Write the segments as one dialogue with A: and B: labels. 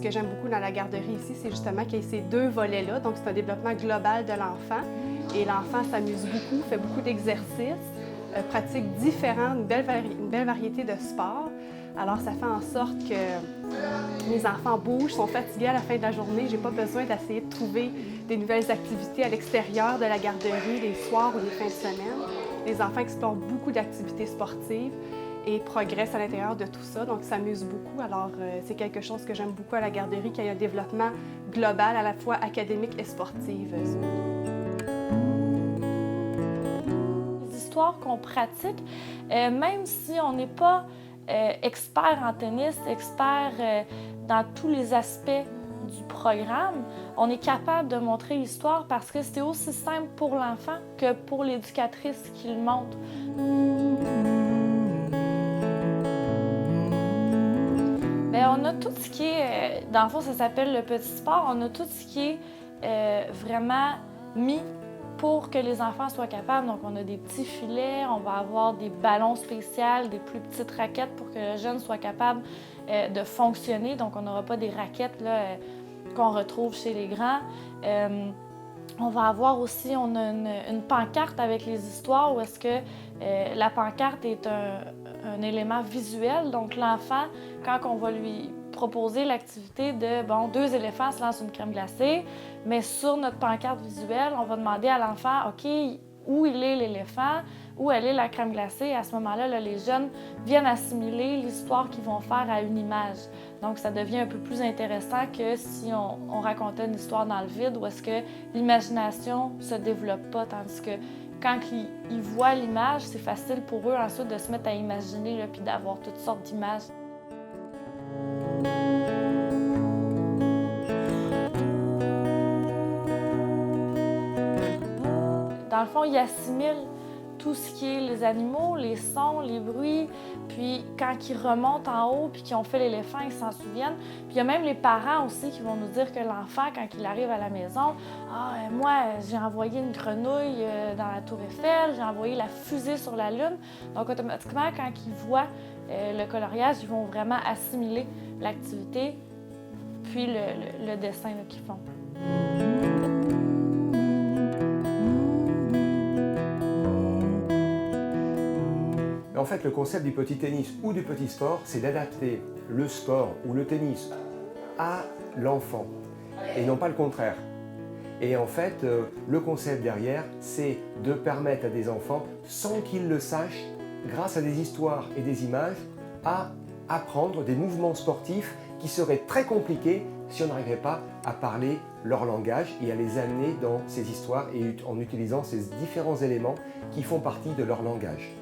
A: que j'aime beaucoup dans la garderie ici, c'est justement qu'il y ait ces deux volets-là. Donc, c'est un développement global de l'enfant. Et l'enfant s'amuse beaucoup, fait beaucoup d'exercices, pratique différents, une belle variété de sports. Alors, ça fait en sorte que mes enfants bougent, sont fatigués à la fin de la journée. J'ai pas besoin d'essayer de trouver des nouvelles activités à l'extérieur de la garderie, les soirs ou les fins de semaine. Les enfants explorent beaucoup d'activités sportives et progressent à l'intérieur de tout ça, donc s'amusent beaucoup. Alors, c'est quelque chose que j'aime beaucoup à la garderie, qu'il y ait un développement global, à la fois académique et sportif.
B: Les histoires qu'on pratique, même si on n'est pas expert en tennis, expert dans tous les aspects du programme, on est capable de montrer l'histoire parce que c'est aussi simple pour l'enfant que pour l'éducatrice qui le montre. Bien, on a tout ce qui est, dans le fond, ça s'appelle le petit sport, on a tout ce qui est vraiment mis pour que les enfants soient capables. Donc, on a des petits filets, on va avoir des ballons spéciaux, des plus petites raquettes pour que le jeune soit capable de fonctionner. Donc, on n'aura pas des raquettes là, qu'on retrouve chez les grands. On va avoir aussi, on a une pancarte avec les histoires où est-ce que la pancarte est un élément visuel. Donc, l'enfant, quand on va lui proposer l'activité de, bon, 2 éléphants se lancent une crème glacée, mais sur notre pancarte visuelle, on va demander à l'enfant, OK, où il est l'éléphant, où elle est la crème glacée. Et à ce moment-là, là, les jeunes viennent assimiler l'histoire qu'ils vont faire à une image. Donc, ça devient un peu plus intéressant que si on racontait une histoire dans le vide où est-ce que l'imagination ne se développe pas, tandis que quand ils voient l'image, c'est facile pour eux ensuite de se mettre à imaginer là, puis d'avoir toutes sortes d'images. Dans le fond, ils assimilent tout ce qui est les animaux, les sons, les bruits, puis quand ils remontent en haut puis qu'ils ont fait l'éléphant, ils s'en souviennent. Puis il y a même les parents aussi qui vont nous dire que l'enfant, quand il arrive à la maison, « Ah, moi, j'ai envoyé une grenouille dans la tour Eiffel, j'ai envoyé la fusée sur la Lune. » Donc automatiquement, quand ils voient le coloriage, ils vont vraiment assimiler l'activité puis le dessin qu'ils font.
C: En fait, le concept du petit tennis ou du petit sport, c'est d'adapter le sport ou le tennis à l'enfant et non pas le contraire. Et en fait, le concept derrière, c'est de permettre à des enfants, sans qu'ils le sachent, grâce à des histoires et des images, à apprendre des mouvements sportifs qui seraient très compliqués si on n'arrivait pas à parler leur langage et à les amener dans ces histoires et en utilisant ces différents éléments qui font partie de leur langage.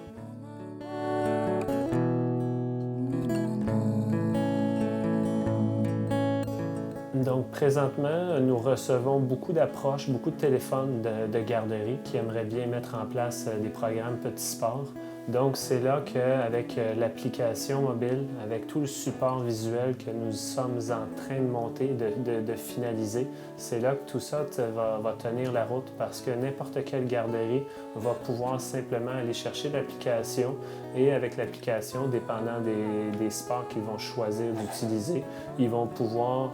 D: Donc présentement, nous recevons beaucoup d'approches, beaucoup de téléphones de garderie qui aimeraient bien mettre en place des programmes Petit Sport. Donc c'est là qu'avec l'application mobile, avec tout le support visuel que nous sommes en train de monter, de finaliser, c'est là que tout ça va tenir la route parce que n'importe quelle garderie va pouvoir simplement aller chercher l'application et avec l'application, dépendant des sports qu'ils vont choisir d'utiliser, ils vont pouvoir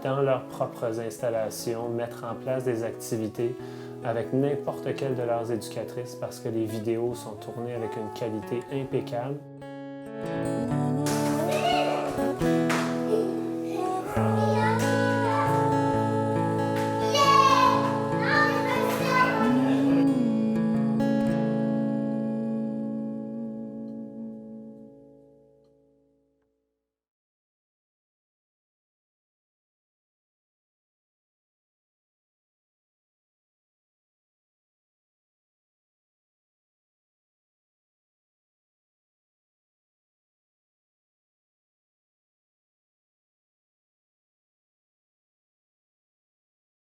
D: dans leurs propres installations, mettre en place des activités avec n'importe quelle de leurs éducatrices parce que les vidéos sont tournées avec une qualité impeccable.